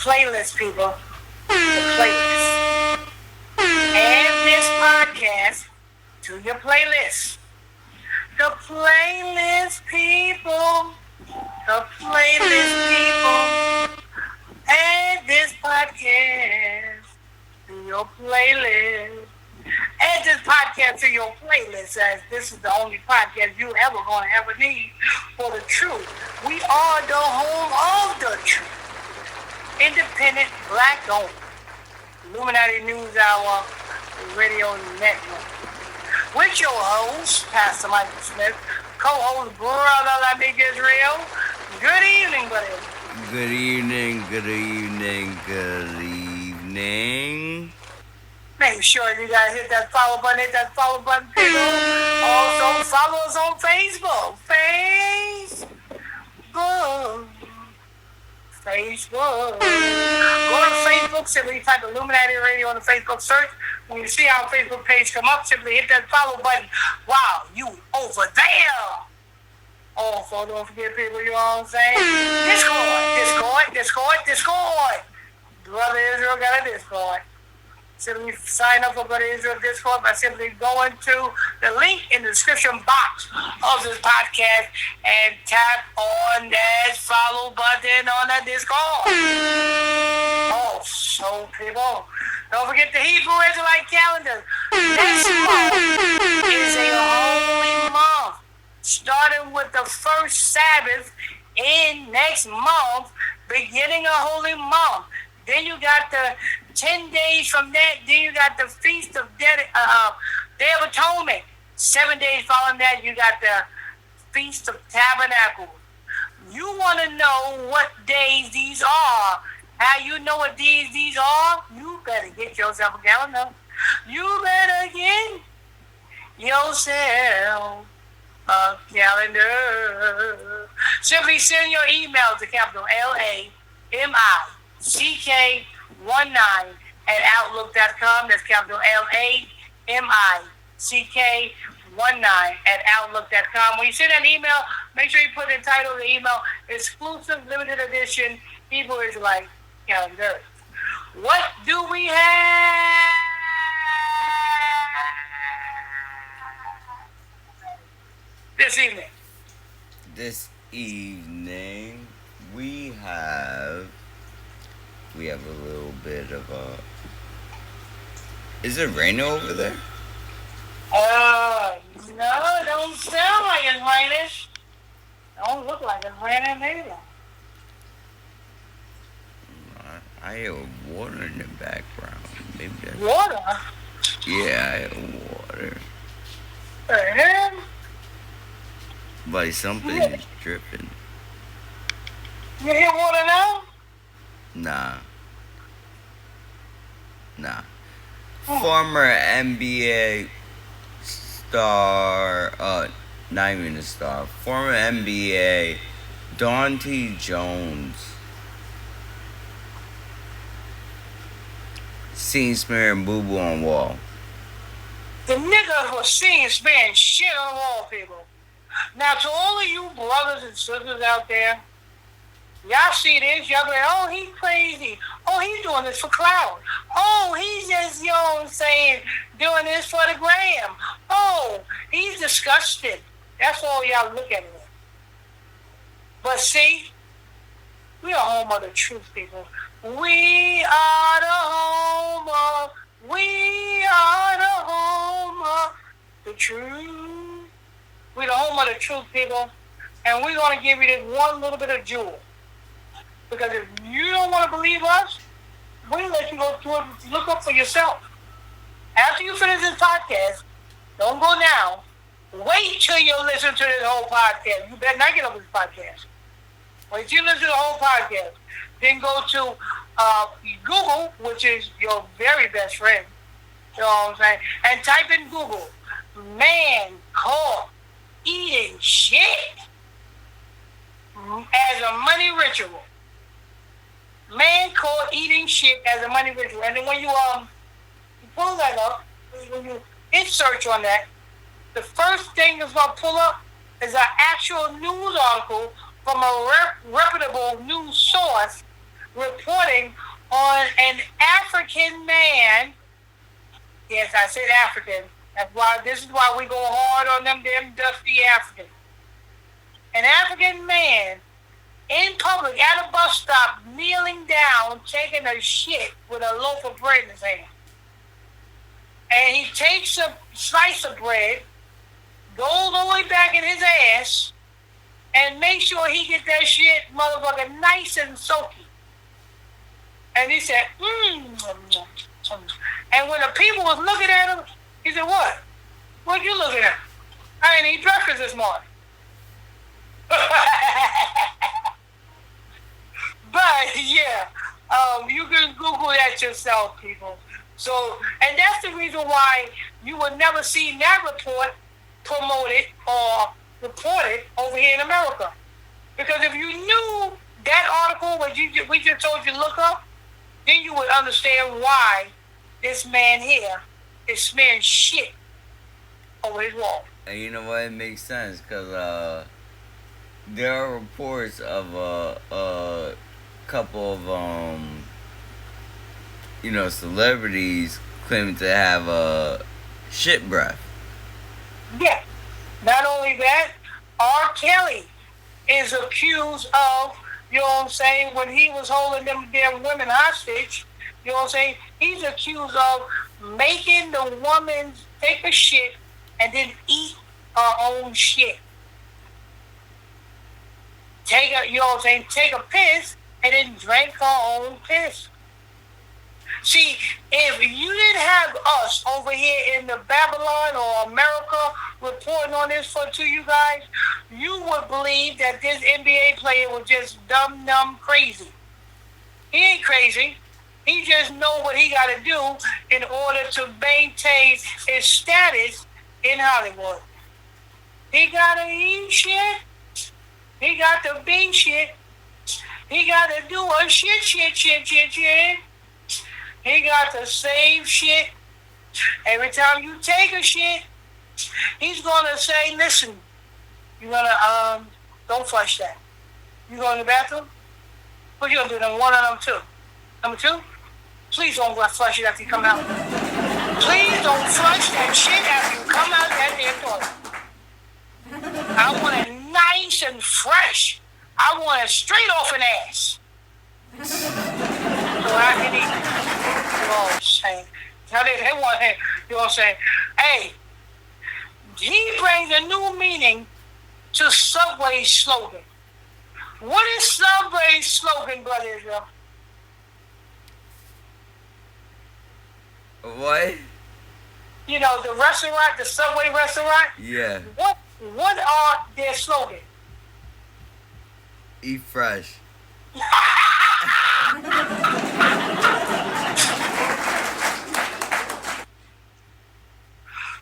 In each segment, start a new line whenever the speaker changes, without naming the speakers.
playlist, people. The playlist. Add this podcast to your playlist. The playlist, people. The playlist, people. Add this podcast to your playlist. Add this podcast to your playlist, as this is the only podcast you ever going to ever need for the truth. We are the home of the truth. Independent, black-owned. Illuminati News Hour Radio Network. With your host, Pastor Michael Smith, co-host Brotha Lamick Israel. Good evening, buddy.
Good evening, good evening, good evening.
Make sure you guys hit that follow button, people. Also, follow us on Facebook. Facebook. Go to Facebook, simply type Illuminati Radio on the Facebook search. When you see our Facebook page come up, simply hit that follow button. Wow, you over there. Also, don't forget, people, you know what I'm saying? Discord. Brotha Israel got a Discord. Simply sign up for Brotha Israel Discord by simply going to the link in the description box of this podcast and tap on that follow button on that Discord. Also, people, don't forget the Hebrew Israelite calendar. Next month is a holy month, starting with the first Sabbath in next month, beginning a holy month. Then you got the 10 days from that. Then you got the Feast of Day of Atonement. 7 days following that, you got the Feast of Tabernacles. You want to know what days these are. How you know what days these are? You better get yourself a calendar. You better get yourself a calendar. Simply send your email to capital LAMICK19 at outlook.com. That's capital LAMICK19 at outlook.com. When you send an email, make sure you put the title of the email, exclusive limited edition Hebrew Israelite calendar. What do we have this evening?
This evening, we have a little bit of a... Is it raining over there?
No, it don't sound like it's raining. Don't look like it's raining either.
I hear water in the background. Maybe that's...
Water?
Yeah, I hear water. Like something's dripping.
You hear water now?
Nah. Former NBA star, not even a star, former NBA Dahntay Jones seen smearing boo-boo on wall.
The nigga was seen smearing shit on the wall, people. Now, to all of you brothers and sisters out there, y'all see this, y'all be like, oh, he's crazy. Oh, he's doing this for clout. Oh, he's just, you know what I'm saying, doing this for the gram. Oh, he's disgusted. That's all y'all look at it. But see, we are home of the truth, people. We are the home of the truth. We're the home of the truth, people. And we're going to give you this one little bit of jewel. Because if you don't want to believe us, we'll let you go through it, look up for yourself. After you finish this podcast, don't go now. Wait till you listen to this whole podcast. You better not get over this podcast. Wait till you listen to the whole podcast. Then go to Google, which is your very best friend. You know what I'm saying? And type in Google, man caught eating shit as a money ritual. Man caught eating shit as a money ritual. And then when you pull that up, when you hit search on that, the first thing that's going to pull up is an actual news article from a reputable news source reporting on an African man. Yes, I said African. This is why we go hard on them dusty Africans. An African man in public at a bus stop, kneeling down, taking a shit with a loaf of bread in his hand. And he takes a slice of bread, goes all the way back in his ass, and makes sure he get that shit, motherfucker, nice and soaky. And he said, And when the people was looking at him, he said, what? What you looking at? I ain't eat breakfast this morning. But, yeah, you can Google that yourself, people. So, and that's the reason why you would never see that report promoted or reported over here in America. Because if you knew that article, we just told you to look up, then you would understand why this man here is smearing shit over his wall.
And you know what? It makes sense because there are reports of a couple of celebrities claiming to have shit breath.
Yeah. Not only that, R. Kelly is accused of, you know what I'm saying, when he was holding them damn women hostage, you know what I'm saying, he's accused of making the woman take a shit and then eat her own shit. Take a piss and then drink her own piss. See, if you didn't have us over here in the Babylon or America reporting on this to you guys, you would believe that this NBA player was just dumb crazy. He ain't crazy. He just know what he got to do in order to maintain his status in Hollywood. He got to eat shit. He got to be shit. He got to do a shit. He got to save shit. Every time you take a shit, he's going to say, listen, you're going to, don't flush that. You go in the bathroom? What you going to do, number one or number two? Number two? Please don't flush it after you come out. Please don't flush that shit after you come out that damn toilet. I want it nice and fresh. I want it straight off an ass. So I can eat. You know what I'm saying? They want, you know what I'm saying? Hey, he brings a new meaning to Subway's slogan. What is Subway's slogan, Brother Israel?
What?
You know, the restaurant, the Subway restaurant?
Yeah.
What are their slogan?
Eat fresh.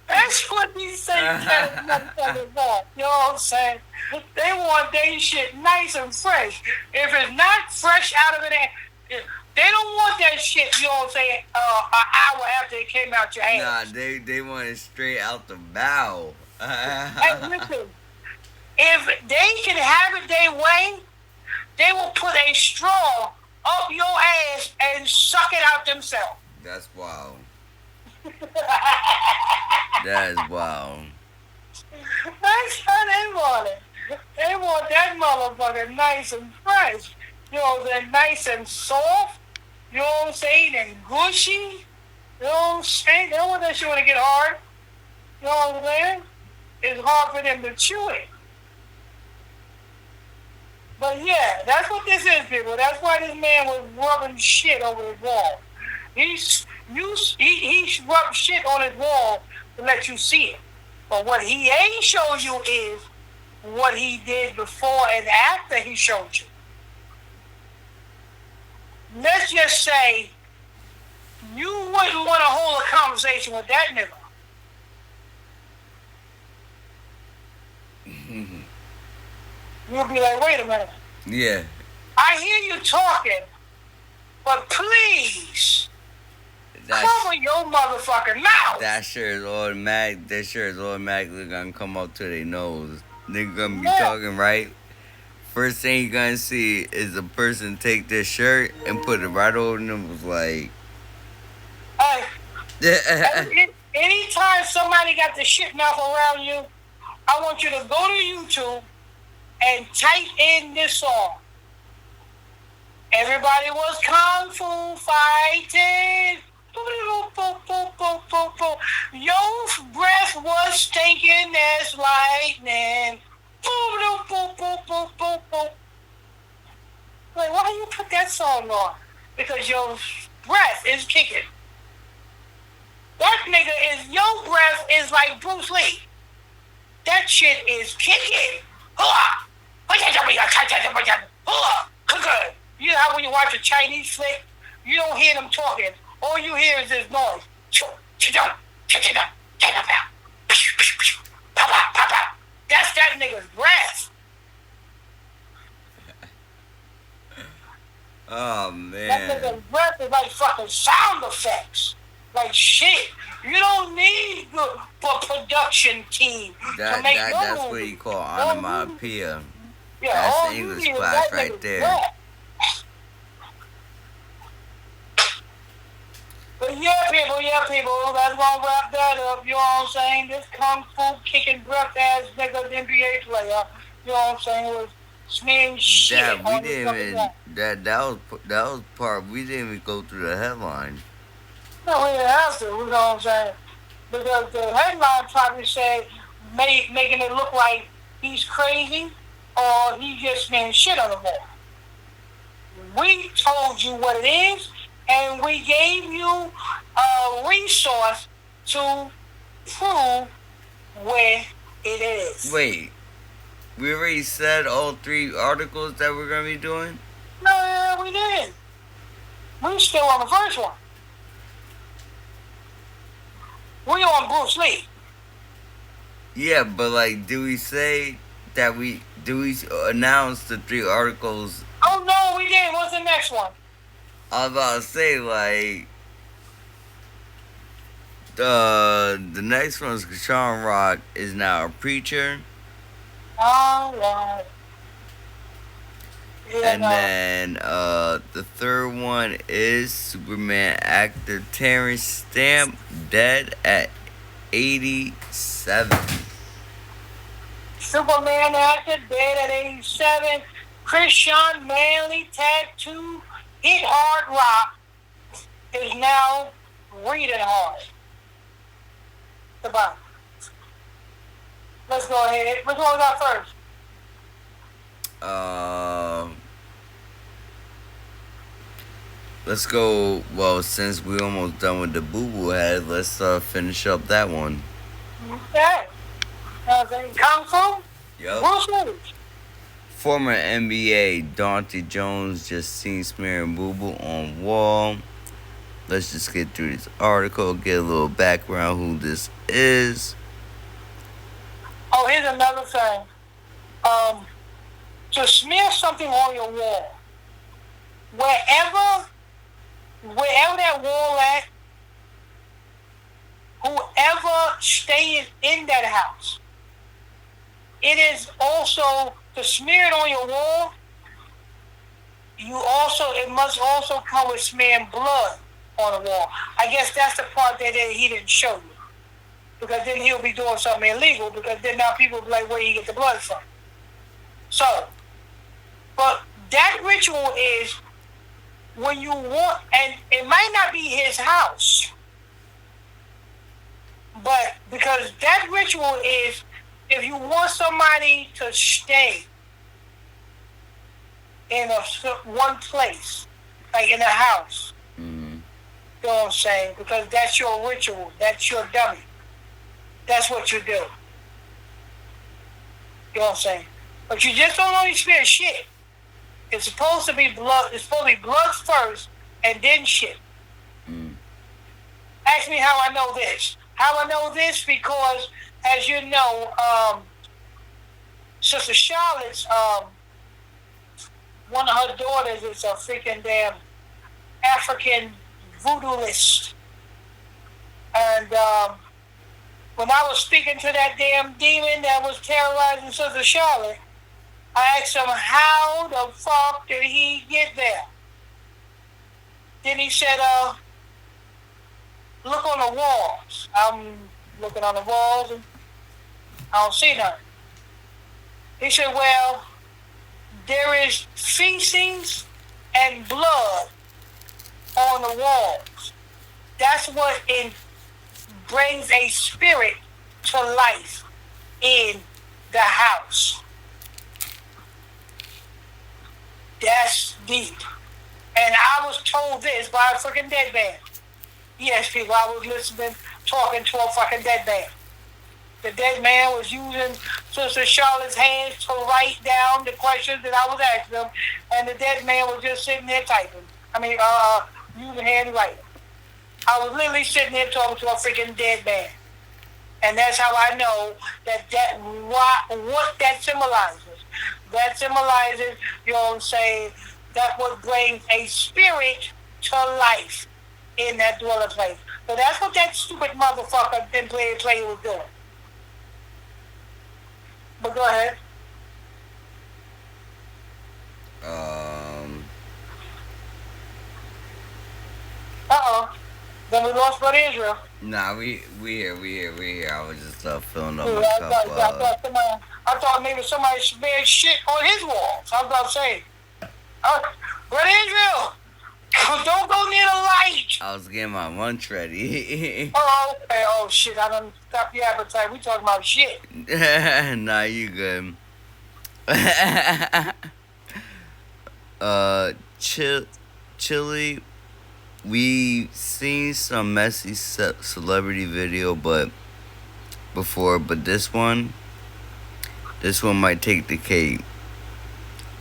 That's what these same motherfuckers want. You know what I'm saying? They want their shit nice and fresh. If it's not fresh out of it, they don't want that shit, you know what I'm saying, an hour after it came out your ass.
Nah, they want it straight out the bow.
Hey, listen, if they can have it their way, they will put a straw up your ass and suck it out themselves.
That's wild. That is wild.
That's how they want it. They want that motherfucker nice and fresh. You know, they're nice and soft. You know what I'm saying? And gushy. You know what I'm saying? They don't want that shit when it get hard. You know what I'm saying? It's hard for them to chew it. But yeah, that's what this is, people. That's why this man was rubbing shit over his wall. He rubbed shit on his wall to let you see it. But what he ain't showed you is what he did before and after he showed you. Let's just say you wouldn't want to hold a conversation with that nigga. You'll be like, wait a minute.
Yeah.
I hear you talking, but please cover your motherfucking mouth.
That sure is automatic. That sure is automatically gonna come up to their nose. They're gonna be talking right first thing you're gonna see is a person take their shirt and put it right over them. Was like,
Hey, anytime somebody got the shit mouth around you, I want you to go to YouTube and type in this song. Everybody was kung fu fighting. Your breath was stinking as lightning. Like, why you put that song on? Because your breath is kicking. That nigga is, your breath is like Bruce Lee. That shit is kicking. You know how when you watch a Chinese flick, you don't hear them talking. All you hear is this noise. That's that nigga's breath.
oh man.
That nigga's breath is like fucking sound effects. Like shit. You don't need a production team to make
That's
movies.
what you call onomatopoeia.
Yeah,
That's
all
the
you
English
need is
class
that
right
nigga's
there.
breath. But yeah, people, that's gonna wrap that up. You know what I'm saying? This kung fu kicking breath ass nigga NBA player. You know what I'm saying? Was smearing shit.
That we
on his
didn't
fucking
even
back.
that was part we didn't even go through the headline.
No, we didn't have to. You know what I'm saying? Because the headline probably said making it look like he's crazy or he just smearing shit on the wall. We told you what it is. And we gave you a resource to prove where it is.
Wait, we already said all 3 articles that we're gonna be doing?
No, we didn't. We still on the first one. We on Bruce Lee.
Yeah, but like, do we announce the 3 articles?
Oh no, we didn't. What's the next one?
I was about to say, like, the next one is Chrisean Rock is now a preacher.
All right. Yeah,
And then the third one is Superman actor Terence Stamp, dead at 87.
Superman actor dead at 87. Chrisean Manley tattoo hit hard rock is now reading hard. Goodbye. Let's go ahead. Which one we got first?
Let's go. Well, since we almost done with the boo boo head, let's finish up that one.
Okay. Kung Fu?
Yup.
Bruce Lee.
Former NBA Dahntay Jones just seen smearing boo boo on wall. Let's just get through this article, get a little background who this is.
Oh, here's another thing. To smear something on your wall, wherever that wall at, whoever stays in that house, it is also to smear it on your wall. It must also come with smearing blood on the wall. I guess that's the part that he didn't show you, because then he'll be doing something illegal. Because then now people will be like, where you get the blood from? So, but that ritual is when you want, and it might not be his house, but because that ritual is if you want somebody to stay in one place, like in a house.
Mm-hmm.
You know what I'm saying? Because that's your ritual. That's your dummy. That's what you do. You know what I'm saying? But you just don't only smear shit. It's supposed to be blood. It's supposed to be blood first and then shit.
Mm.
Ask me how I know this. How I know this because, as you know, Sister Charlotte's, one of her daughters is a freaking damn African voodooist. And when I was speaking to that damn demon that was terrorizing Sister Charlotte, I I asked him, how the fuck did he get there? Then he said, look on the walls. I'm looking on the walls and I don't see nothing. He said, well, there is feces and blood on the walls. That's what brings a spirit to life in the house. That's deep. And I was told this by a freaking dead man. Yes, people, I was listening, talking to a fucking dead man. The dead man was using Sister Charlotte's hands to write down the questions that I was asking him, and the dead man was just sitting there typing. Using handwriting. I was literally sitting there talking to a freaking dead man. And that's how I know what that symbolizes. That symbolizes, you know what I'm saying, that what brings a spirit to life in that dwelling place. So that's what that stupid motherfucker in Player was doing. But go ahead. Then we lost Brotha Israel.
Nah, we here. I was just filling up my
cup. I thought maybe somebody smeared shit on his walls. I was about to say, Brotha Israel, don't go near the light.
I was getting my lunch ready.
Oh, okay. Oh, shit. I done stopped your appetite. We talking about shit.
Nah, you good. Chili, we seen some messy celebrity video, but this one might take the cake.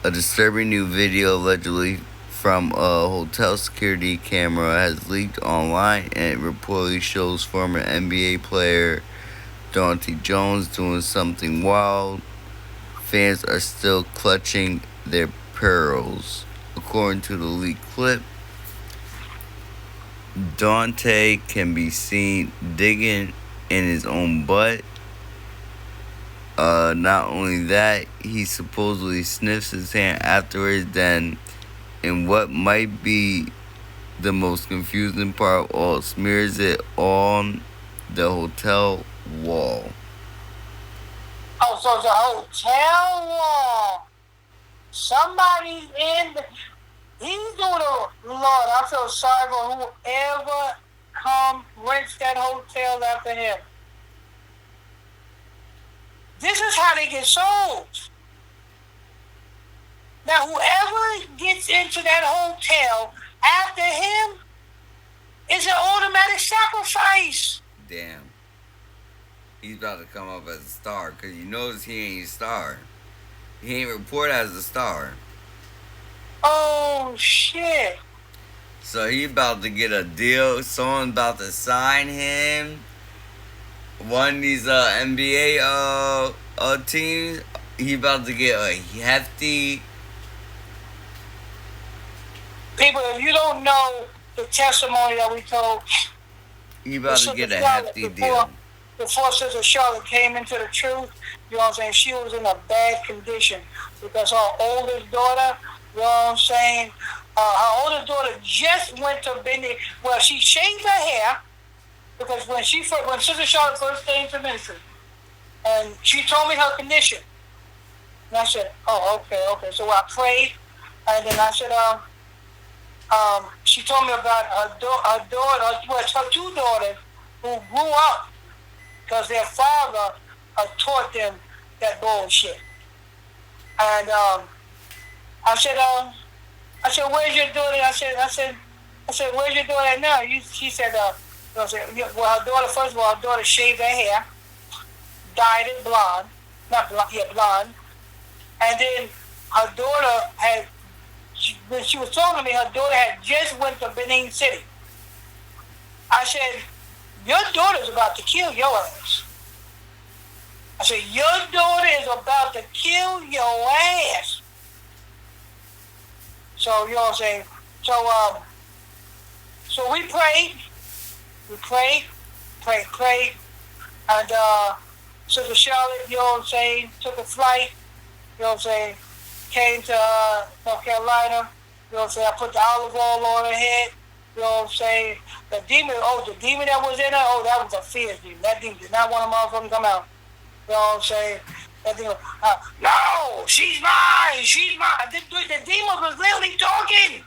A disturbing new video allegedly from a hotel security camera has leaked online, and it reportedly shows former NBA player Dahntay Jones doing something wild. Fans are still clutching their pearls. According to the leaked clip, Dahntay can be seen digging in his own butt. Not only that, he supposedly sniffs his hand afterwards. Then, in what might be the most confusing part of all, smears it on the hotel wall.
Oh, so it's a hotel wall. Somebody's he's doing Lord, I feel sorry for whoever rents that hotel after him. This is how they get sold. Now, whoever gets into that hotel after him is an automatic sacrifice.
Damn. He's about to come up as a star, because you notice he ain't a star. He ain't reported as a star.
Oh, shit.
So he about to get a deal. Someone about to sign him. One of these NBA teams. He about to get a hefty.
People, if you don't know the testimony that we told,
he about to get a hefty deal.
Before Sister Charlotte came into the truth, you know what I'm saying, she was in a bad condition because her oldest daughter, you know what I'm saying, her oldest daughter just went to Benny. Well, she shaved her hair because when Sister Charlotte first came to ministry, and she told me her condition, and I said, oh, okay. So I prayed, and then I said, she told me about her two daughters who grew up because their father taught them that bullshit. And I said, where's your daughter? I said, where's your daughter now? She said, well, her daughter, first of all, her daughter shaved her hair, dyed it blonde, blonde. And then her daughter when she was talking to me, her daughter had just went to Benin City. I said, your daughter's about to kill your ass. I said, your daughter is about to kill your ass. So, you know what I'm saying? So we prayed. And Sister Charlotte, you know what I'm saying, took a flight, you know what I'm saying, came to North Carolina. You know what I'm saying? I put the olive oil on her head. You know what I'm saying? The demon that was in her, that was a fierce demon. That demon did not want a motherfucker to come out. You know what I'm saying? That demon, no, she's mine, she's mine. The demon was literally talking.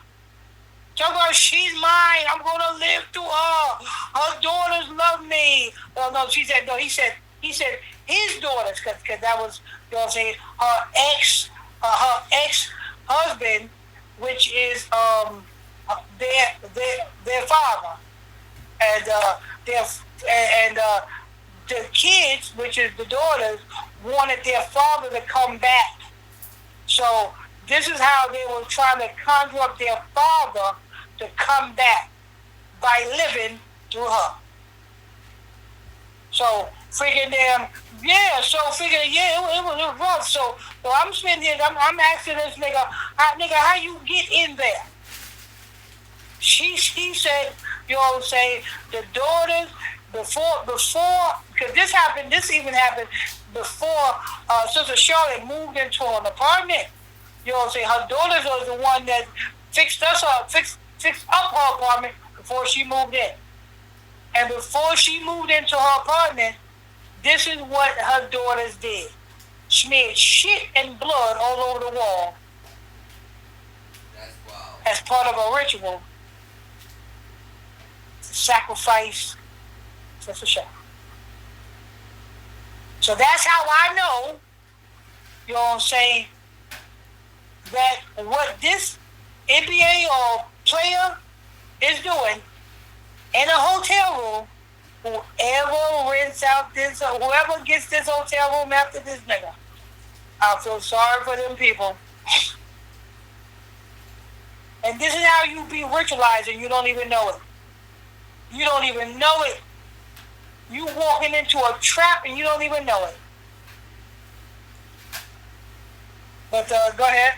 Talking about she's mine, I'm gonna live through her. Her daughters love me. No, she said, no, he said his daughters, because that was, you know what I'm saying, her ex-husband, which is their father, and the kids, which is the daughters, wanted their father to come back. So this is how they were trying to conjure up their father to come back by living through her. So freaking damn, it was rough. So I'm spending here, I'm asking this nigga, how you get in there? She said, you know what I'm saying, the daughters, before, because this even happened before Sister Charlotte moved into an apartment. You know what I'm saying, her daughters was the one that fixed up her apartment before she moved in. And before she moved into her apartment, this is what her daughters did. Smeared shit and blood all over the wall.
That's wild.
As part of a ritual to sacrifice Sister Shaw. So that's how I know, you know what I'm saying, that what this NBA or player is doing in a hotel room, whoever gets this hotel room after this nigga, I feel sorry for them people. And this is how you be ritualizing, you don't even know it. You don't even know it. You walking into a trap and you don't even know it. But go ahead.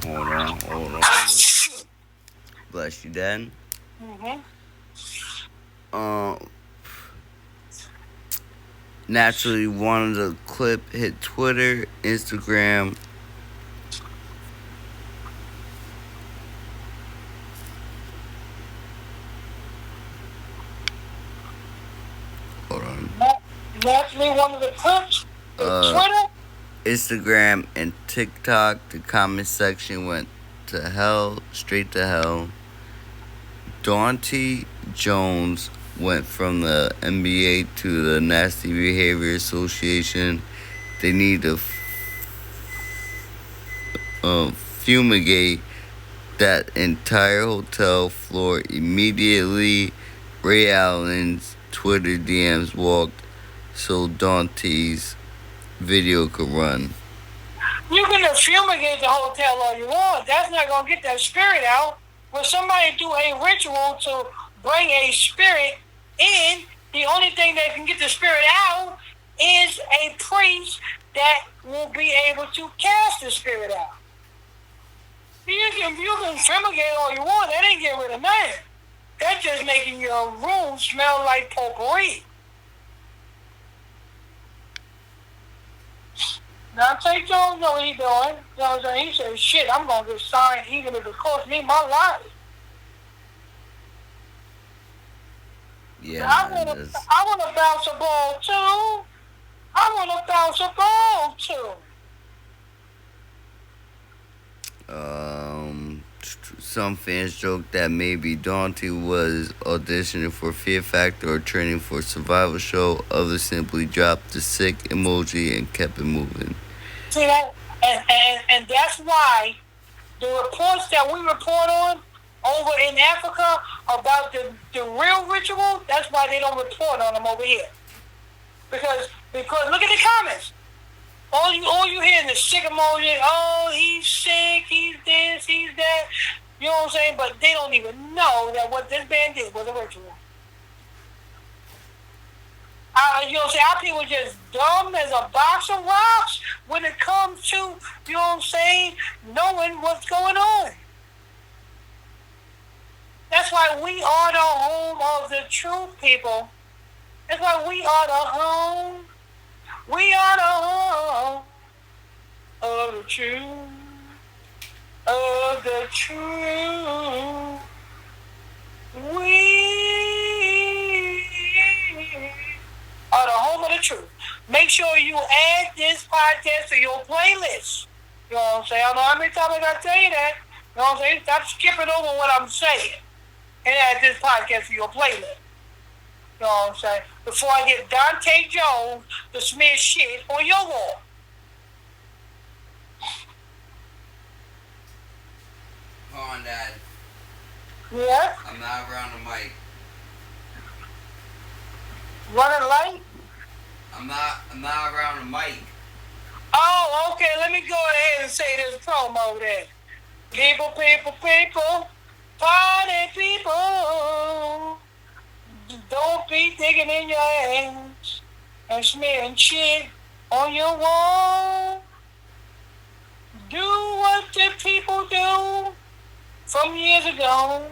Hold on. Bless you, Dad. Naturally, wanted the clip hit Twitter, Instagram. Hold on.
Naturally, one of the clips hit Twitter,
Instagram, and TikTok. The comment section went to hell, straight to hell. Dahntay Jones went from the NBA to the Nasty Behavior Association. They need to fumigate that entire hotel floor immediately. Ray Allen's Twitter DMs walked so Dahntay's video could run.
You can fumigate the hotel all you want. That's not going to get that spirit out. When somebody do a ritual to bring a spirit in, the only thing that can get the spirit out is a priest that will be able to cast the spirit out. You can fumigate all you want. That ain't getting rid of nothing. That's just making your room smell like potpourri. Dahntay Jones know what he's doing. You know what I'm saying? He said, shit, I'm going to get signed even if it costs me my life.
Yeah,
I want to bounce a ball too. I want to bounce a ball too.
Some fans joked that maybe Dahntay was auditioning for Fear Factor or training for Survival Show. Others simply dropped the sick emoji and kept it moving.
See that? And that's why the reports that we report on over in Africa about the real ritual, that's why they don't report on them over here. Because look at the comments. All you hear is the sick emoji. Oh, he's sick, he's this, he's that. You know what I'm saying? But they don't even know that what this man did was a ritual. You know what I'm saying? Our people just dumb as a box of rocks when it comes to, you know what I'm saying, knowing what's going on. That's why we are the home of the truth, people. That's why we are the home. We are the home of the truth. Of the truth. We are the home of the truth. Make sure you add this podcast to your playlist. You know what I'm saying? I don't know how many times I gotta tell you that. You know what I'm saying? Stop skipping over what I'm saying and add this podcast to your playlist. You know what I'm saying? Before I get Dahntay Jones to smear shit on your wall.
Hold on, Dad.
Yeah?
I'm not around the mic.
Running light?
I'm not around the mic.
Oh, okay. Let me go ahead and say this promo then. People, party people. Don't be digging in your ass and smearing shit on your wall. Do what the people do from years ago.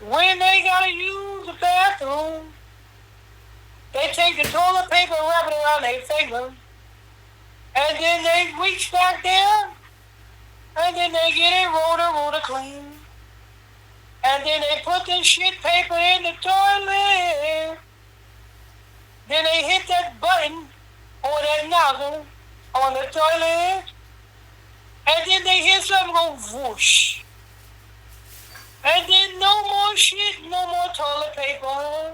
When they gotta use the bathroom, they take the toilet paper and wrap it around their finger. And then they reach back there. And then they get it roller clean. And then they put the shit paper in the toilet. Then they hit that button or that nozzle on the toilet. And then they hear something go whoosh. And then no more shit, no more toilet paper.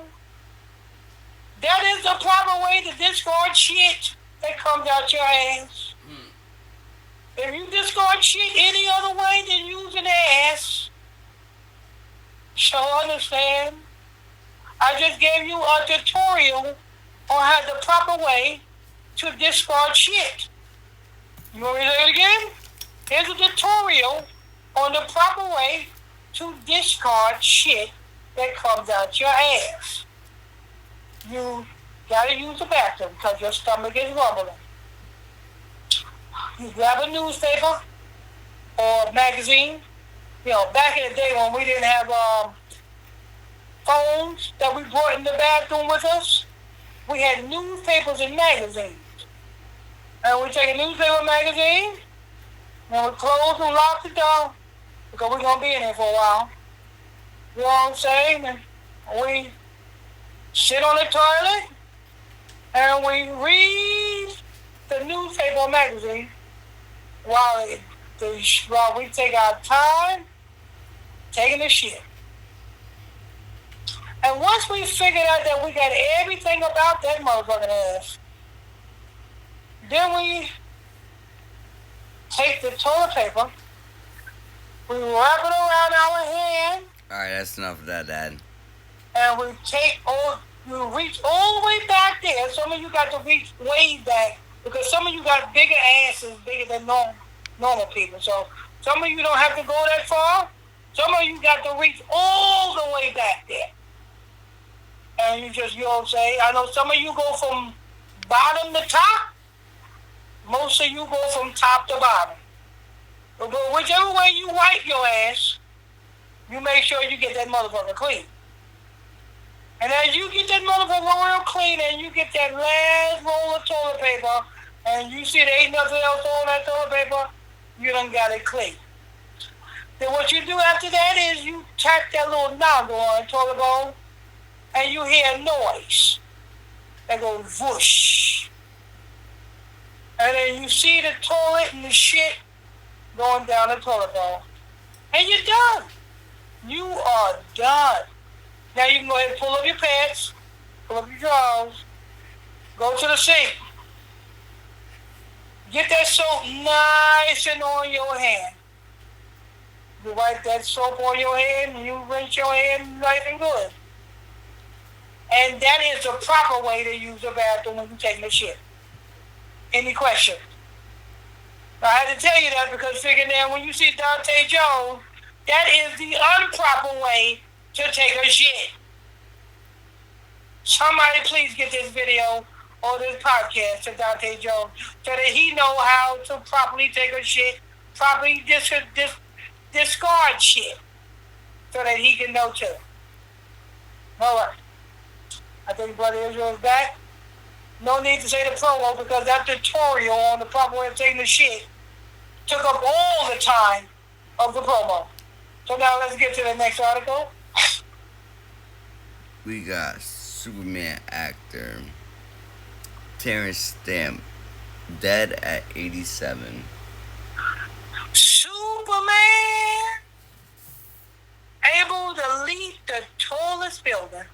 That is the proper way to discard shit that comes out your ass. If you discard shit any other way than using the ass, so understand, I just gave you a tutorial on how the proper way to discard shit. You want me to say it again? Here's a tutorial on the proper way to discard shit that comes out your ass. You gotta use the bathroom because your stomach is rumbling. You grab a newspaper or a magazine. You know, back in the day when we didn't have phones that we brought in the bathroom with us, we had newspapers and magazines. And we take a newspaper magazine, and we close and lock the door because we're going to be in here for a while. You know what I'm saying? And we sit on the toilet, and we read the newspaper or magazine while we take our time taking the shit. And once we figured out that we got everything about that motherfucking ass, then we take the toilet paper, we wrap it around our hand.
Alright, that's enough of that, Dad.
And we reach all the way back there. Some of you got to reach way back because some of you got bigger asses, bigger than normal people. So some of you don't have to go that far. Some of you got to reach all the way back there. And you just, you know what I'm saying? I know some of you go from bottom to top. Most of you go from top to bottom. But whichever way you wipe your ass, you make sure you get that motherfucker clean. And as you get that motherfucker real clean and you get that last roll of toilet paper and you see there ain't nothing else on that toilet paper, you done got it clean. Then what you do after that is you tap that little nozzle on the toilet bowl and you hear a noise that goes whoosh. And then you see the toilet and the shit going down the toilet bowl. And you're done. You are done. Now you can go ahead and pull up your pants, pull up your drawers, go to the sink. Get that soap nice and on your hand. You wipe that soap on your hand and you rinse your hand nice and good. And that is the proper way to use the bathroom when you're taking a shit. Any questions? I had to tell you that because figure now when you see Dahntay Jones, that is the improper way to take a shit. Somebody please get this video or this podcast to Dahntay Jones so that he know how to properly take a shit, properly discard shit, so that he can know too. All right. I think Brotha Israel is back. No need to say the promo because that tutorial on the proper way of taking the shit took up all the time of the promo. So now let's get to the next article.
We got Superman actor Terence Stamp dead at 87.
Superman able to leap the tallest building,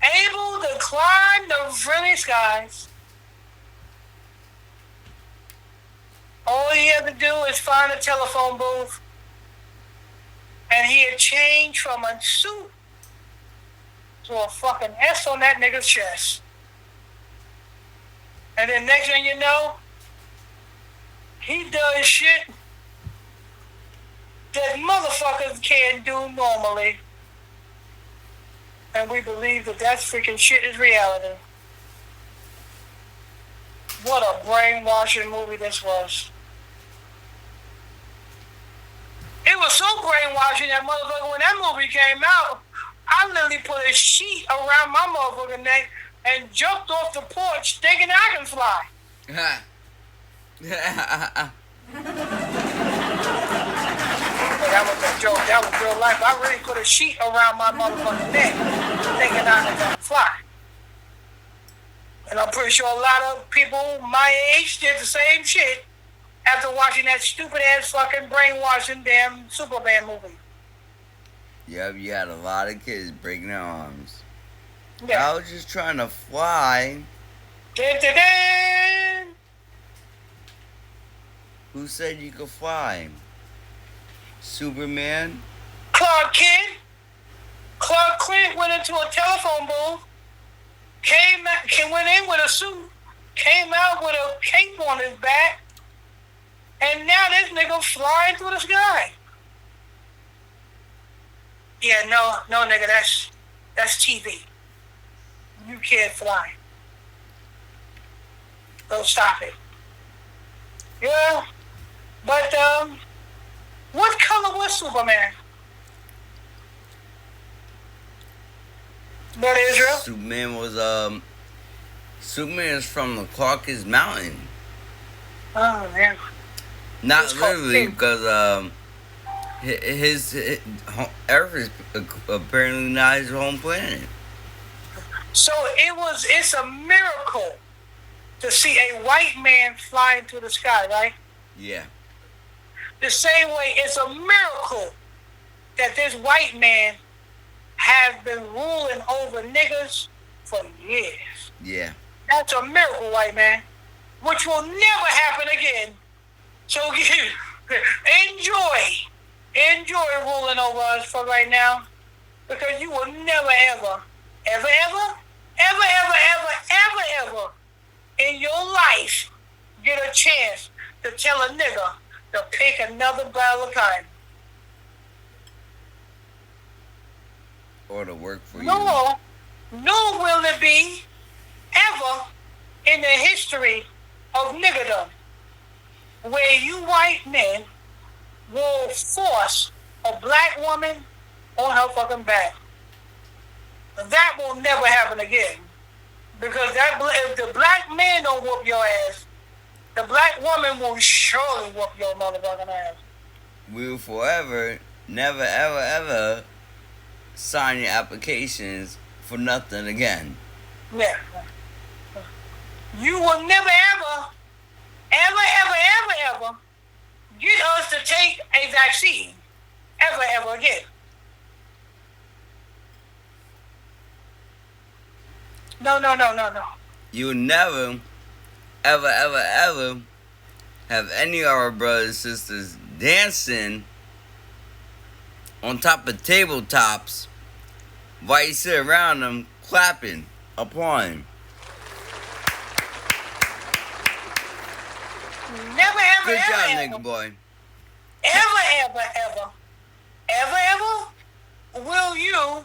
able to climb the friendly skies. All he had to do is find a telephone booth, and he had changed from a suit to a fucking S on that nigga's chest. And then next thing you know, he does shit that motherfuckers can't do normally. And we believe that freaking shit is reality. What a brainwashing movie this was. It was so brainwashing that motherfucker, when that movie came out, I literally put a sheet around my motherfucking neck and jumped off the porch thinking I can fly. That was a joke. That was real life. I really put a sheet around my motherfucking neck thinking I can fly. And I'm pretty sure a lot of people my age did the same shit after watching that stupid ass fucking brainwashing damn Superman movie.
Yep, you had a lot of kids breaking their arms.
Yeah.
I was just trying to fly.
Dun, dun, dun.
Who said you could fly? Superman?
Clark Kent. Clark Kent went into a telephone booth, went in with a suit, came out with a cape on his back, and now this nigga flying through the sky. Yeah, no, nigga, that's TV. You can't fly. So stop it. Yeah, but what color was Superman? Brotha Israel?
Superman is from the Caucasus Mountain.
Oh, man.
Not literally, because his Earth is apparently not his home planet.
So it's a miracle to see a white man flying through the sky, right?
Yeah.
The same way, it's a miracle that this white man has been ruling over niggas for years.
Yeah.
That's a miracle, white man, which will never happen again. So enjoy ruling over us for right now, because you will never ever in your life get a chance to tell a nigga to pick another bottle of cotton.
Or to work for you.
Nor will it be ever in the history of niggerdom where you white men will force a black woman on her fucking back. That will never happen again. Because if the black man don't whoop your ass, the black woman will surely whoop your motherfucking ass.
We will forever, never, ever sign your applications for nothing again.
Yeah. You will never ever get us to take a vaccine ever again. No.
You will never, ever have any of our brothers and sisters dancing on top of tabletops while you sit around them clapping, applauding.
Never
Good job, nigga boy.
Ever will you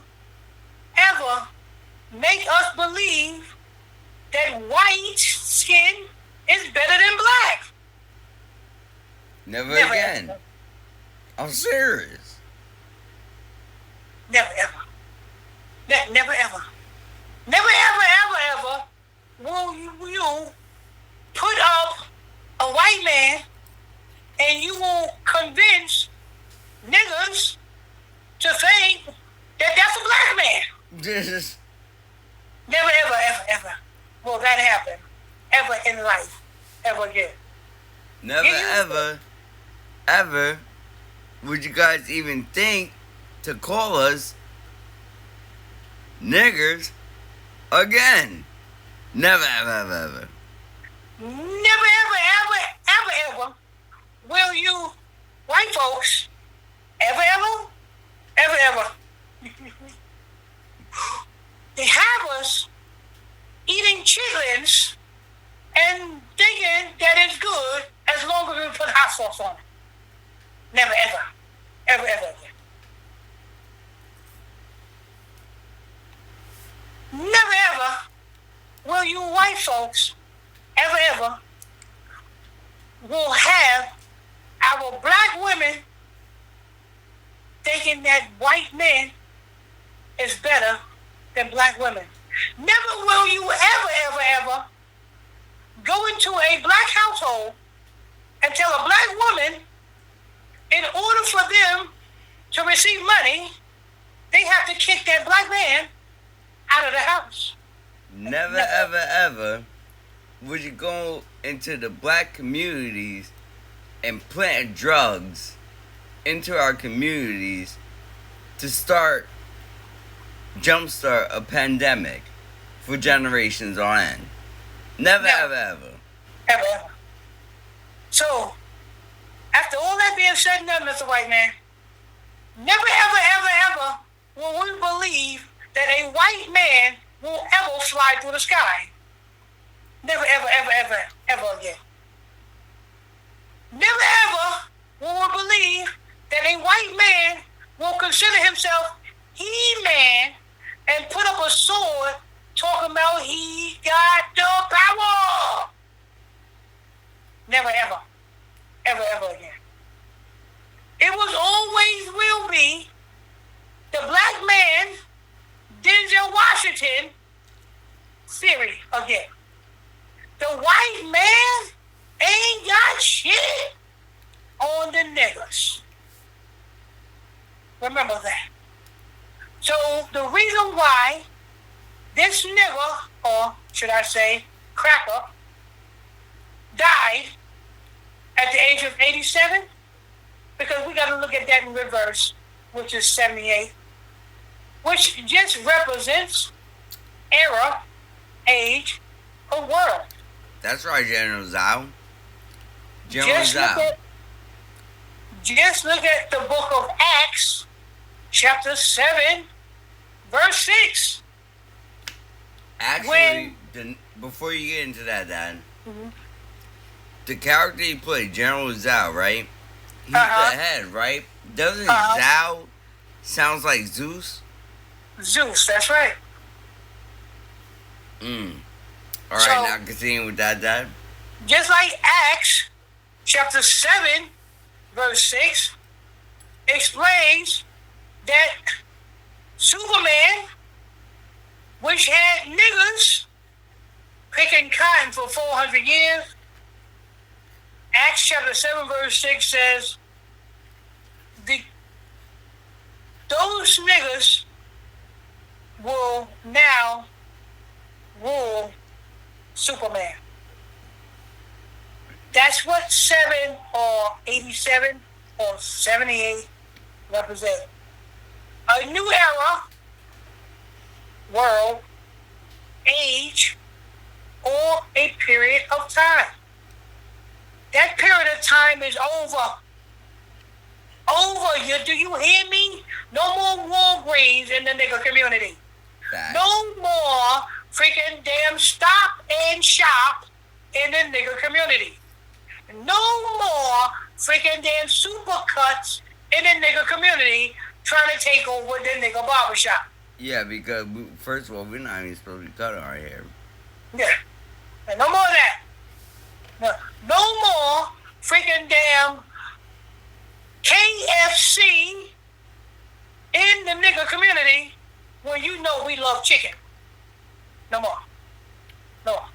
ever make us believe that white skin is better than black?
Never again. I'm serious.
Never ever. Never ever. Never ever ever ever will you put up a white man and you will convince niggas to think that that's a black man.
This
Never ever ever ever will that happen ever in life ever again.
never ever would you guys even think to call us niggers again. Never ever.
Never ever will you white folks ever they have us eating chitlins and thinking that it's good as long as we put hot sauce on it. Never ever again. Never ever will you white folks ever will have our black women thinking that white men is better than black women. Never will you ever go into a black household and tell a black woman in order for them to receive money, they have to kick that black man out of the house.
Never ever would you go into the black communities and plant drugs into our communities to jumpstart a pandemic for generations on end. Never ever.
So, after all that being said and done, Mr. White Man, never ever will we believe that a white man will ever fly through the sky. Never ever again. Never ever will we believe that a white man will consider himself He-Man and put up a sword talking about he got the power. Never ever again. It was always will be the black man, Denzel Washington theory again. The white man ain't got shit on the niggas. Remember that. So the reason why this nigga, or should I say cracker, died at the age of 87, because we got to look at that in reverse, which is 78, which just represents era, age, or world.
That's right, General Zhao. Zhao.
Just look at the book of Acts, chapter 7, verse 6.
Actually, before you get into that, Dan, the character he played, General Zhao, right? He's the head, right? Doesn't Zhao sounds like Zeus?
Zeus, that's right.
All right, now continue with that, Dan.
Just like Acts, chapter 7, verse 6, explains that Superman, which had niggas picking cotton for 400 years, Acts chapter 7, verse 6 says, those niggas will now rule Superman. That's what 7 or 87 or 78 represent. A new era, world, age, or a period of time. That period of time is over. Do you hear me? No more Walgreens in the nigga community. No more freaking damn Stop and Shop in the nigga community. No more freaking damn Supercuts in the nigga community trying to take over the nigga barbershop.
Yeah, because first of all, we're not even supposed to be cutting our hair.
Yeah. And no more of that. No more freaking damn KFC in the nigga community when you know we love chicken. No more. No more.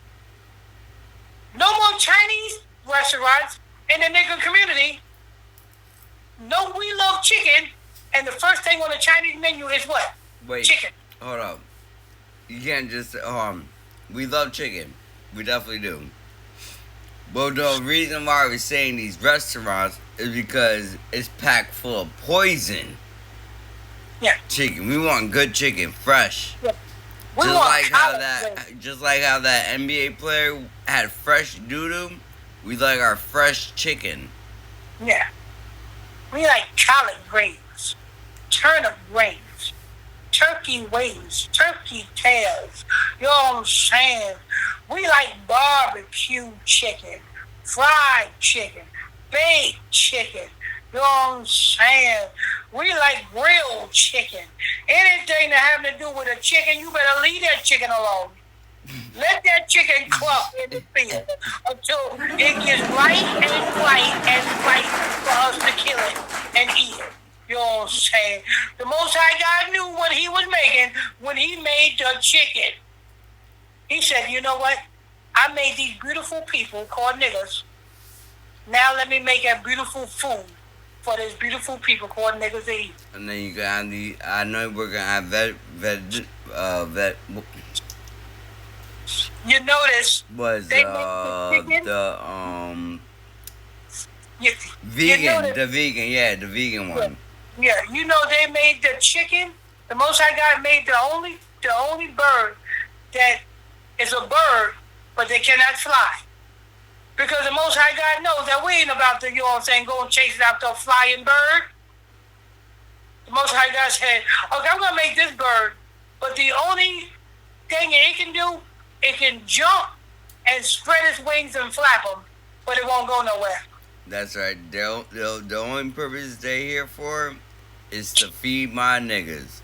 No more Chinese restaurants in the nigga community. No, we love chicken, and the first thing on the Chinese menu is what?
Wait.
Chicken.
Hold up. You can't just we love chicken. We definitely do. But the reason why we're saying these restaurants is because it's packed full of poison.
Yeah.
Chicken. We want good chicken, fresh.
Yeah.
Just like how that NBA player had fresh doo-doo, we like our fresh chicken.
Yeah. We like collard greens, turnip greens, turkey wings, turkey tails. You know what I'm saying? We like barbecue chicken, fried chicken, baked chicken. You know what I'm saying? We like grilled chicken. Anything that having to do with a chicken, you better leave that chicken alone. Let that chicken cluck in the field until it gets right for us to kill it and eat it. You know what I'm saying? The Most High God knew what he was making when he made the chicken. He said, you know what? I made these beautiful people called niggas. Now let me make a beautiful food for these beautiful people called niggas to eat.
And then you got I know we're gonna have vet.
You notice
Was
vegan.
The vegan one.
Yeah, you know they made the chicken. The Most High God made the only bird that is a bird, but they cannot fly. Because the Most High God knows that we ain't about to, you know what I'm saying, go and chase after a flying bird. The Most High God said, okay, I'm going to make this bird, but the only thing it can do, it can jump and spread its wings and flap them, but it won't go nowhere.
That's right. The only purpose they're here for is to feed my niggas.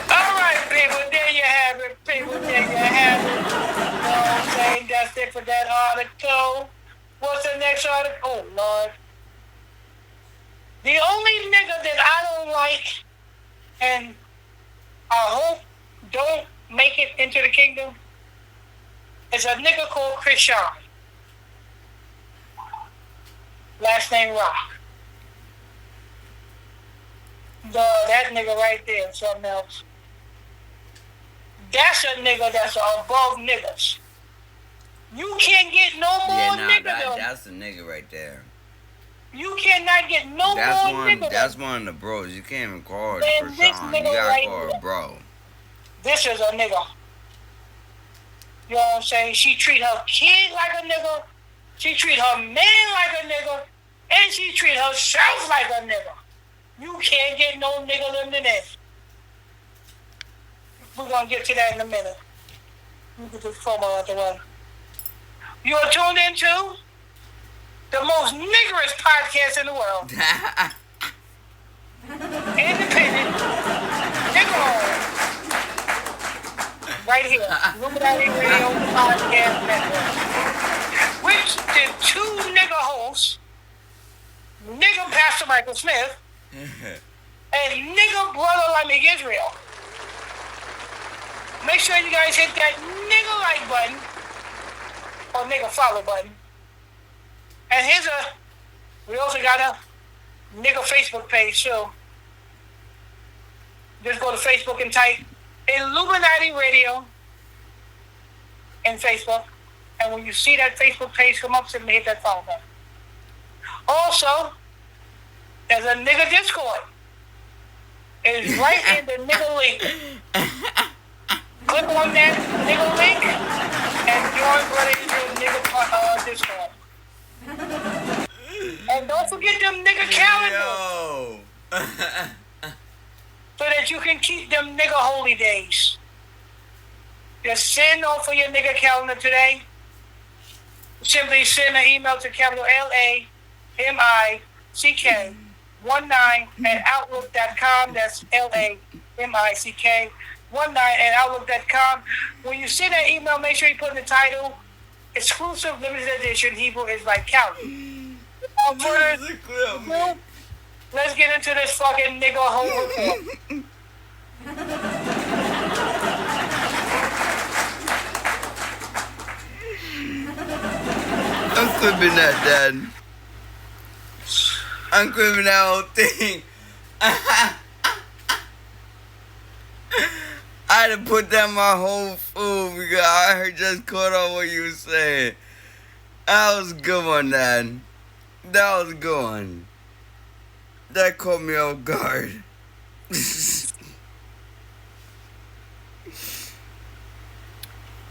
All right, people, there you have it. You know what I'm saying? That's it for that article. What's the next article? Oh, Lord. The only nigga that I don't like, and I hope don't make it into the kingdom, is a nigga called Chrisean. Last name Rock. That nigga right there is something else. That's a nigga that's above niggas. You can't get no more nigga.
That's the nigga right there.
You cannot get no more nigga.
That's one of the bros. You can't even call it Chrisean. You gotta call it bro.
This is a nigga. You know what I'm saying? She treat her kid like a nigga. She treat her man like a nigga. And she treat herself like a nigga. You can't get no nigga than this. We're going to get to that in a minute. Let me get this promo out the way. You are tuned into the most niggerous podcast in the world. Independent. Nigga. Right here. Illuminati Radio Podcast Network. Which the two nigga hosts, nigga Pastor Michael Smith, and nigga Brotha Lamick Israel. Make sure you guys hit that nigga like button or nigga follow button. And we also got a nigga Facebook page too. Just go to Facebook and type Illuminati Radio in Facebook. And when you see that Facebook page come up, simply hit that follow button. Also, there's a nigga Discord. It's right in the nigga link. Click on that nigga link and join Brotha Israel nigga Discord. And don't forget them nigga calendars. So that you can keep them nigga holy days. Just send off for your nigga calendar today. Simply send an email to capital LAMICK 19@outlook.com. That's LAMICK 19@outlook.com. When you send that email, make sure you put in the title exclusive limited edition Hebrew Israelite calendar. Let's get into this fucking nigga whole report.
I'm clipping that, Dad. I'm clipping that whole thing. I had to put down my whole food because I just caught on what you were saying. That was a good one, Dad. That was a good one. That caught me off guard.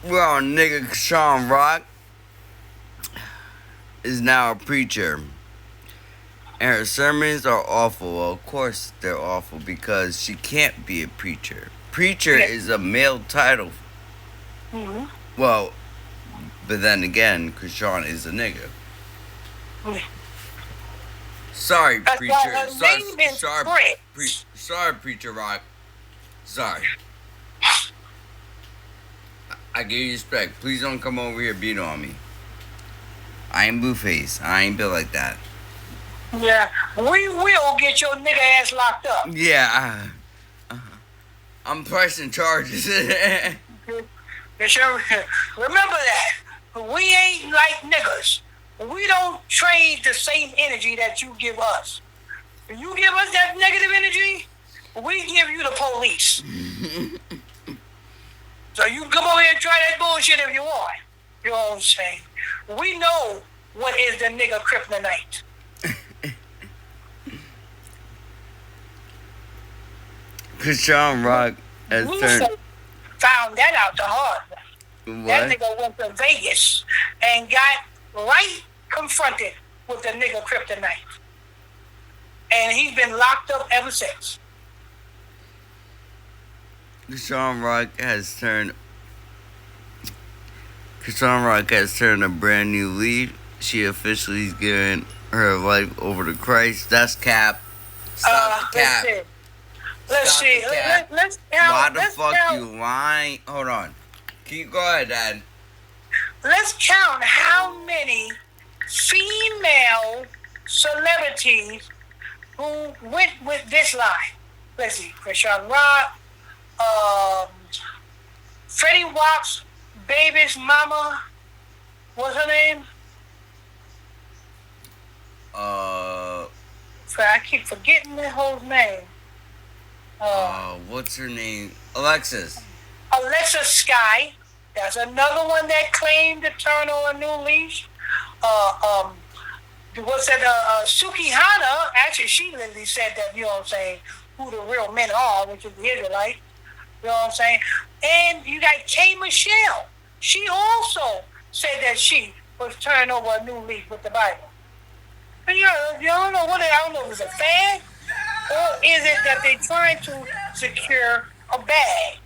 We're on nigga Chrisean Rock is now a preacher. And her sermons are awful. Well, of course they're awful because she can't be a preacher. Preacher is a male title.
Mm-hmm.
Well, but then again, Chrisean is a nigga. Sorry,
That's
preacher.
why her name is
Sorry, preacher Rock. Sorry. I give you respect. Please don't come over here beat on me. I ain't Blueface. I ain't built like that.
Yeah, we will get your nigga ass locked up.
Yeah, I'm pressing charges.
Remember that. We ain't like niggas. We don't trade the same energy that you give us. If you give us that negative energy, we give you the police. So you can come over here and try that bullshit if you want. You know what I'm saying? We know what is the nigga kryptonite.
Chrisean Rock has turned.
Found that out the hard way.
What?
That nigga went to Vegas and got right confronted with the nigga kryptonite. And he's been locked up ever since.
Chrisean Rock has turned a brand new lead. She officially is giving her life over to Christ. That's cap. Stop the cap.
Let's see. Let's count.
Why the fuck you lying? Hold on. Go ahead, Dad.
Let's count how many female celebrities who went with this line. Let's see. Chrisean Rock, Freddie Watts' baby's mama. What's her name? I keep forgetting the whole name.
What's her name? Alexis
Sky. That's another one that claimed to turn on a new leash. What's that? Suki Hana. Actually, she literally said that, you know what I'm saying, who the real men are, which is the Israelites. You know what I'm saying? And you got K. Michelle. She also said that she was turning over a new leaf with the Bible. And you don't know what I don't know if it's a fad or is it that they're trying to secure a bag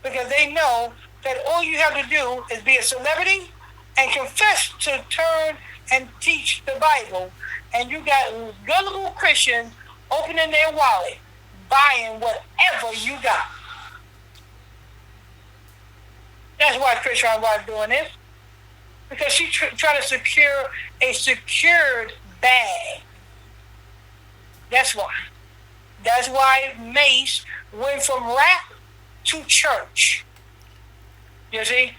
because they know that all you have to do is be a celebrity and confess to turn and teach the Bible, and you got gullible Christians opening their wallet, buying whatever you got. That's why Chrisean Rock doing this, because she trying to secure a secured bag. That's why. That's why Mace went from rap to church. You see?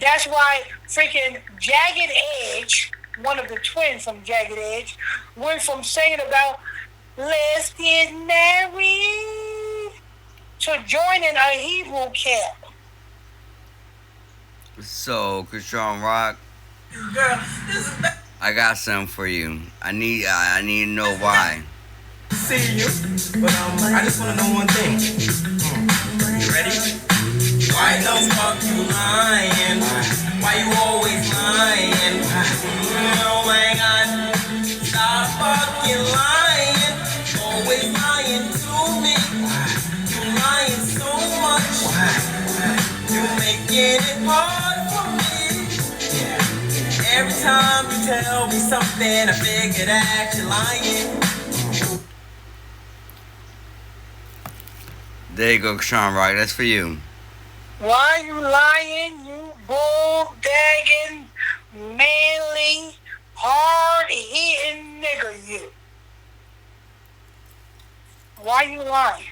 That's why freaking Jagged Edge, one of the twins from Jagged Edge, went from singing about let's get married to joining a Hebrew camp.
So, Chrisean Rock, I got something for you. I need to know why.
See you, but I just want to know one thing. You ready? Why the fuck you lying? Why you always lying? Oh my God, stop fucking lying. Always lying to me. You lying so much. You making it hard for me. Every time you tell me something, I figure that you're lying.
There you go, Chrisean Rock. That's for you.
Why you lying, you bull-dagging, manly, hard-hitting nigga you. Why you lying?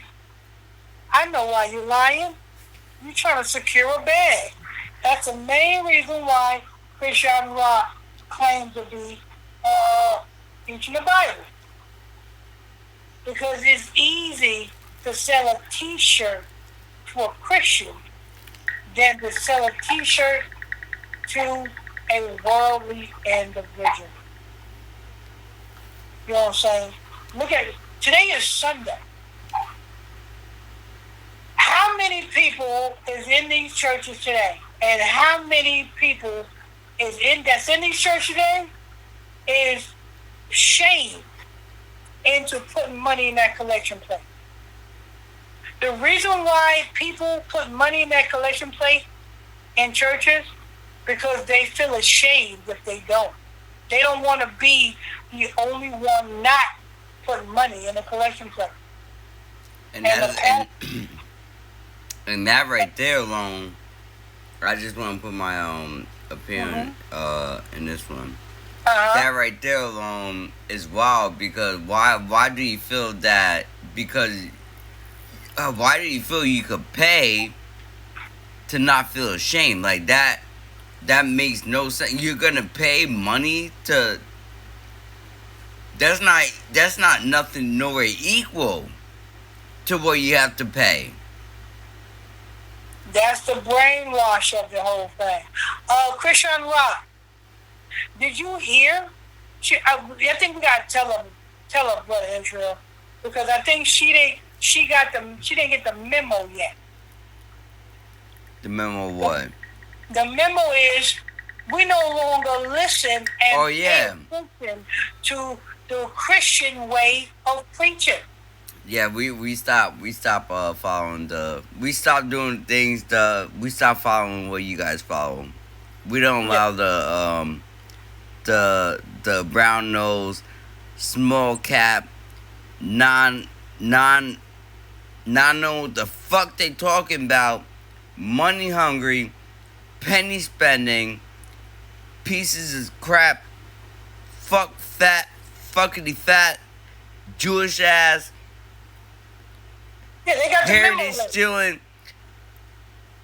I know why you lying. You trying to secure a bag. That's the main reason why Chrisean Rock claims to be teaching the Bible. Because it's easy to sell a t-shirt to a Christian than to sell a t-shirt to a worldly individual. You know what I'm saying? Look at it. Today is Sunday. How many people is in these churches today? And how many people that's in these churches today is shamed into putting money in that collection plate? The reason why people put money in that collection plate in churches, because they feel ashamed if they don't. They don't want to be the only one not putting money in the collection plate.
And that right there alone, I just want to put my opinion in this one. That right there alone is wild, because why do you feel that? Because why do you feel you could pay to not feel ashamed? Like that makes no sense. You're gonna pay money to. That's not nothing nowhere equal to what you have to pay.
That's the brainwash of the whole thing. Chrisean Rock, did you hear? I think we gotta tell her, Brother Israel, because I think she didn't get the memo yet.
The memo what?
The memo is we no longer listen and pay attention to the Christian way of preaching.
Yeah, we stopped following we stopped doing things we stopped following what you guys follow. We don't allow the brown nose, small cap, not know what the fuck they talking about, money hungry, penny spending, pieces of crap, fuckity fat, Jewish ass.
Yeah, they got the memo.
Heritage stealing.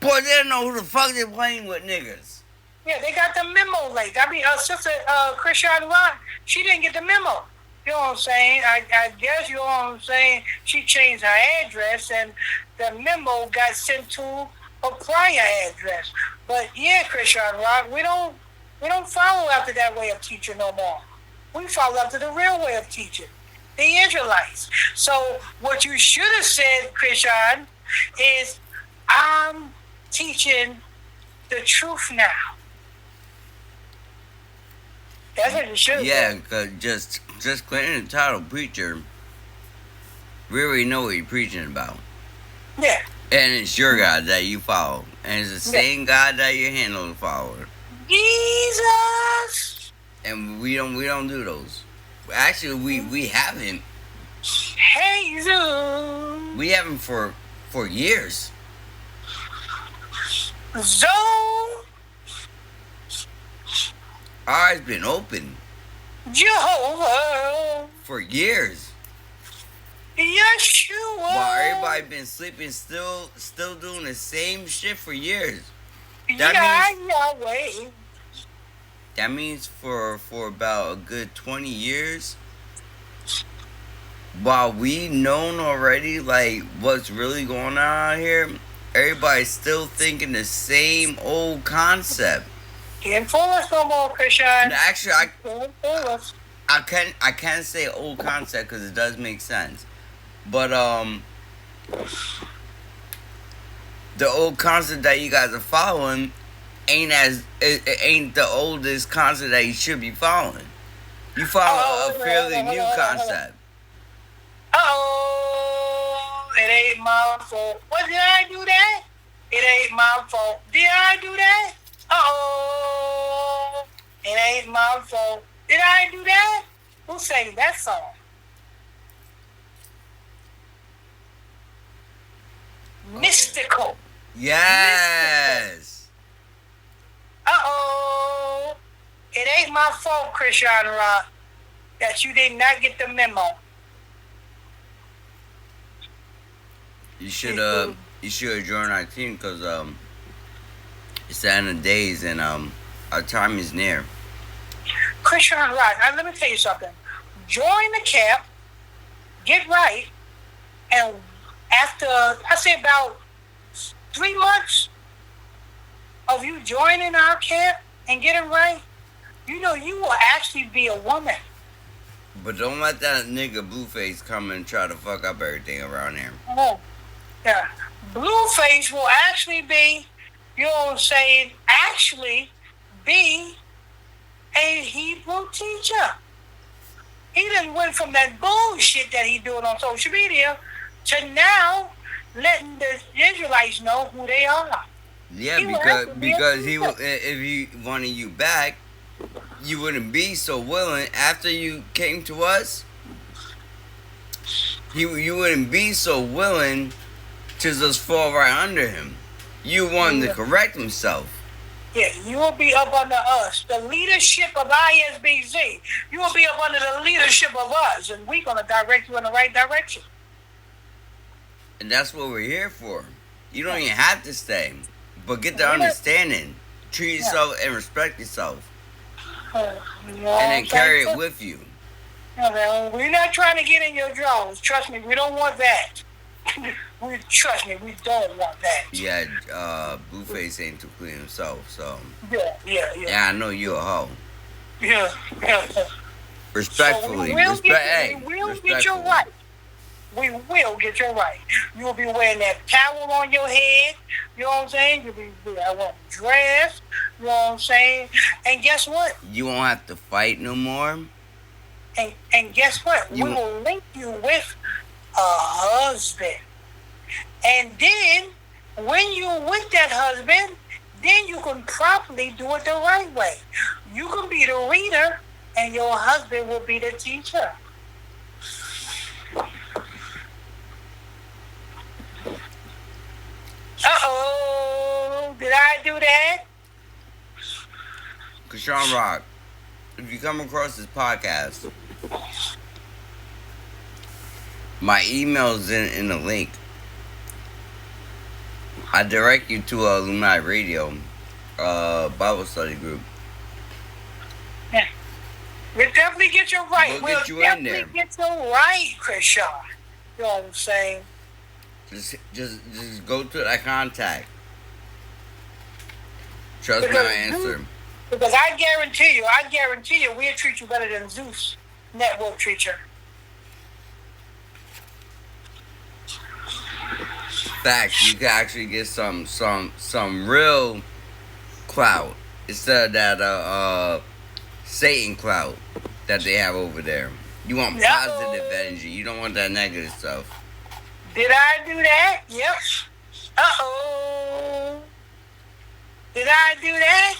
Boy, they don't know who the fuck they're playing with, niggas.
Yeah, they got the memo late. I mean, Sister Chrisean Rock, she didn't get the memo. You know what I'm saying? I guess, you know what I'm saying, she changed her address and the memo got sent to a prior address. But yeah, Chrisean Rock, we don't follow after that way of teaching no more. We follow after the real way of teaching. The Israelites. So what you should have said, Chrisean, is I'm teaching the truth now. That's what you should have said.
Yeah, because just claiming the title preacher, we already know what you're preaching about.
Yeah.
And it's your God that you follow. And it's the same God that your handler follower.
Jesus.
And we don't do those. Actually, we haven't.
Jesus.
We haven't for years.
Zone.
Our eyes been open.
Jehovah.
For years.
Yeshua.
While everybody been sleeping, still doing the same shit for years.
Yahweh.
That means for about a good 20 years, while we known already like what's really going on out here, everybody's still thinking the same old concept.
Can't fool us no more, Chrisean.
Actually,
Can't fool us.
I can't say old concept because it does make sense, but the old concept that you guys are following ain't the oldest concept that you should be following. You follow a fairly new concept.
It ain't my fault. What, did I do that? It ain't my fault. Did I do that? It ain't my fault. Did I do that? Who sang that song? Mystical.
Yes.
Mystical. It ain't my fault, Chrisean Rock, that you did not get the memo.
You should join our team because it's the end of days and our time is near.
Chrisean Rock, let me tell you something. Join the camp, get right, and after, I say about 3 months of you joining our camp and getting right, you know you will actually be a woman.
But don't let that nigga Blueface come and try to fuck up everything around here.
Oh, yeah. Blueface will actually be, you know what I'm saying, actually be a Hebrew teacher. He done went from that bullshit that he doing on social media to now letting the Israelites know who they are.
Yeah, because he will, if he wanted you back, you wouldn't be so willing after you came to us. You wouldn't be so willing to just fall right under him. You want him to correct himself.
Yeah, you will be up under us, the leadership of ISBZ. You will be up under the leadership of us, and we're gonna direct you in the right direction.
And that's what we're here for. You don't even have to stay, but get the understanding. Treat yourself and respect yourself. And then carry it with you.
We're not trying to get in your drawers. Trust me, we don't want that. Trust me, we don't want that.
Yeah, Blueface ain't too clean himself, so.
Yeah.
Yeah, I know you a hoe.
Yeah.
Respectfully.
So we will get your right. We will get your right. You'll be wearing that towel on your head. You know what I'm saying? You'll be wearing dress. You know what I'm saying? And guess what?
You won't have to fight no more.
And guess what? We will link you with a husband. And then, when you with that husband, then you can properly do it the right way. You can be the reader, and your husband will be the teacher. Uh-oh, did I do that?
Chrisean Rock, if you come across this podcast, my email's in the link. I direct you to Illuminati Radio, Bible study group.
Yeah. We'll definitely get you right.
We'll get you in there.
Get you right, Chrisean. You know what I'm saying?
Just go to that contact. Trust my answer.
Because I guarantee you, we'll treat you better than Zeus Network treat you.
Facts, you can actually get some real clout instead of that Satan clout that they have over there. You want positive energy. You don't want that negative stuff.
Did I do that? Yep. Uh-oh. Did I do that?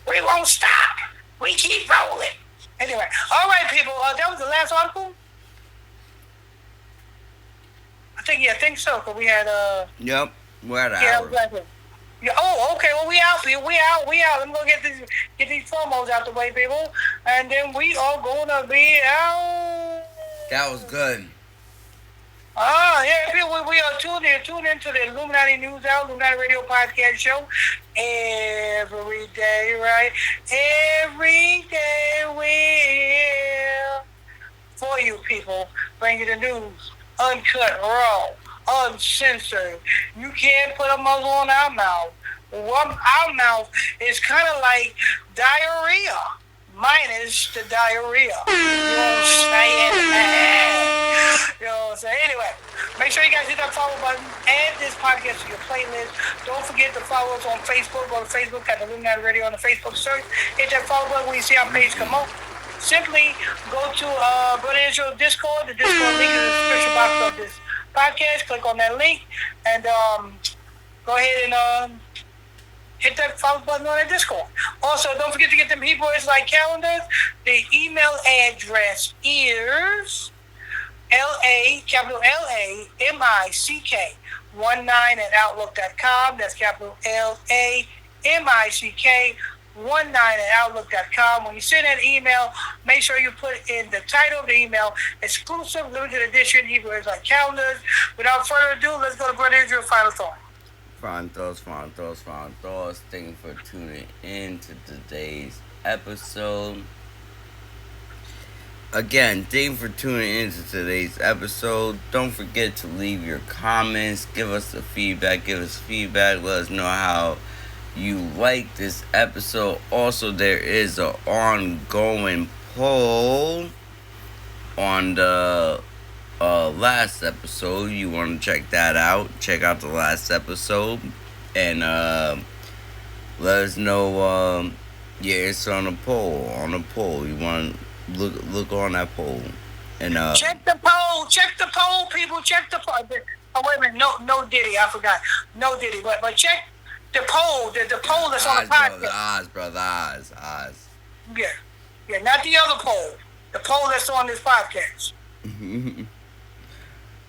We won't stop. We keep rolling. Anyway, all right, people. That was the last article? I think so, because we had
Yep, we're at an hour.
Yeah, oh, okay. Well, we out. Let me go get these promos out the way, people, and then we are gonna be out.
That was good.
Yeah, people, we are tuned into the Illuminati News Hour, Illuminati Radio Podcast Show every day, right? Every day we're for you people, bring you the news. Uncut, raw, uncensored. You can't put a muzzle on our mouth. Our mouth is kind of like diarrhea, minus the diarrhea. You know what I'm saying? You know what I'm saying? Anyway, make sure you guys hit that follow button. Add this podcast to your playlist. Don't forget to follow us on Facebook. Go to Facebook at Illuminati Radio on the Facebook search. Hit that follow button when you see our page come up. Simply go to Brotha Israel Discord. The Discord link is in the description box of this podcast. Click on that link and go ahead and hit that follow button on that Discord. Also, don't forget to get them Hebrew Israelite calendars. The email address is capital LAMICK 19 at outlook.com. That's capital LAMICK mick19@outlook.com. When you send that email, make sure you put in the title of the email, exclusive, limited edition, Hebrew like calendars. Without further ado, let's go to Brother Israel, final thought.
Final thoughts. Thank you for tuning in to today's episode. Again, thank you for tuning in to today's episode. Don't forget to leave your comments. Give us the feedback. Let us know how you like this episode. Also, there is an ongoing poll on the last episode. You want to check that out. Check out the last episode. And let us know. It's on a poll. You want to look on that poll. And
check the poll, people. Check the poll. Oh, wait a minute. No Diddy. I forgot. No Diddy. But check the poll. The poll that's on the podcast.
Oz.
Yeah. Not the other poll. The poll that's on this podcast.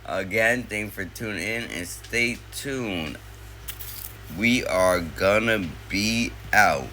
Again, thanks for tuning in and stay tuned. We are gonna be out.